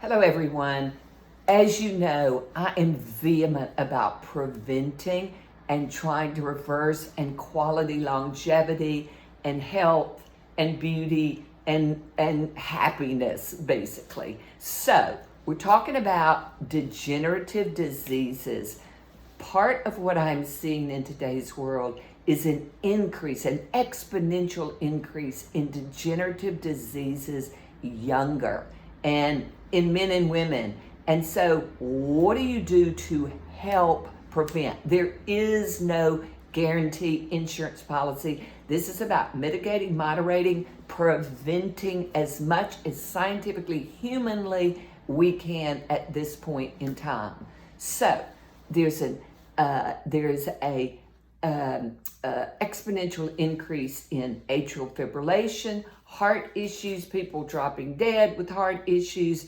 Hello, everyone. As you know, I am vehement about preventing and trying to reverse and quality longevity and health and beauty and happiness, basically. So, we're talking about degenerative diseases. Part of what I'm seeing in today's world is an increase, an exponential increase in degenerative diseases younger and in men and women. And so, what do you do to help prevent? There is no guarantee insurance policy. This is about mitigating, moderating, preventing as much as scientifically, humanly we can at this point in time. So, there's a exponential increase in atrial fibrillation, heart issues, people dropping dead with heart issues,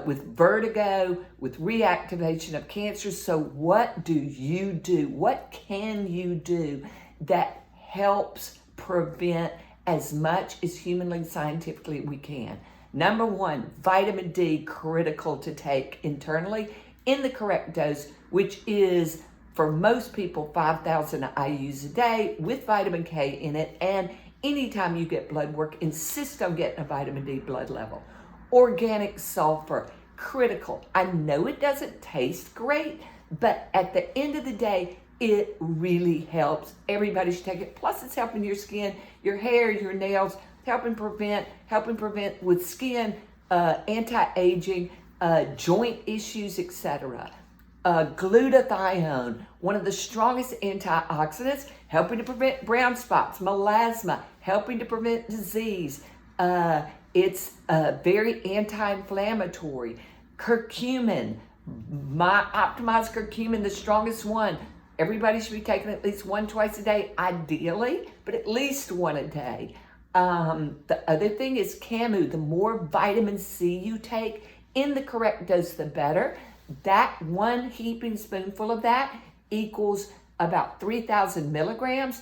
with vertigo, with reactivation of cancer. So what do you do? What can you do that helps prevent as much as humanly scientifically we can? Number one, vitamin D, critical to take internally in the correct dose, which is for most people 5,000 IUs a day with vitamin K in it. And anytime you get blood work, insist on getting a vitamin D blood level. Organic sulfur, critical. I know it doesn't taste great, but at the end of the day, it really helps. Everybody should take it. Plus, it's helping your skin, your hair, your nails, helping prevent with skin, anti-aging, joint issues, etc. Glutathione, one of the strongest antioxidants, helping to prevent brown spots, melasma, helping to prevent disease. It's very anti-inflammatory. Curcumin, my optimized curcumin, the strongest one. Everybody should be taking at least one twice a day, ideally, but at least one a day. The other thing is Camu. The more vitamin C you take in the correct dose, the better. That one heaping spoonful of that equals about 3,000 milligrams.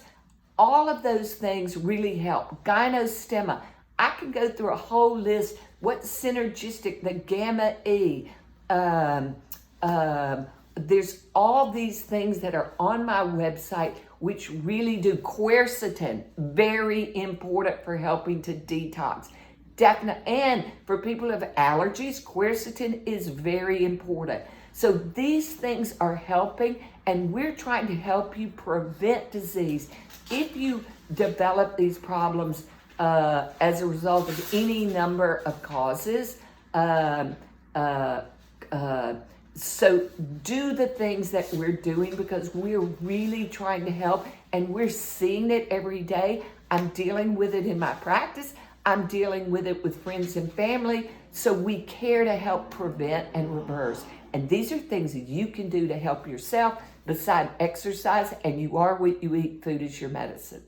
All of those things really help. Gynostemma. I can go through a whole list. What's synergistic? The gamma E. There's all these things that are on my website which really do. Quercetin, very important for helping to detox. Definitely, and for people who have allergies, quercetin is very important. So these things are helping, and we're trying to help you prevent disease. If you develop these problems as a result of any number of causes, so do the things that we're doing because we're really trying to help, and we're seeing it every day. I'm dealing with it in my practice. I'm dealing with it with friends and family. So we care to help prevent and reverse. And these are things that you can do to help yourself besides exercise, and you are what you eat. Food is your medicine.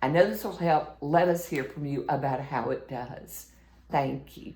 I know this will help. Let us hear from you about how it does. Thank you.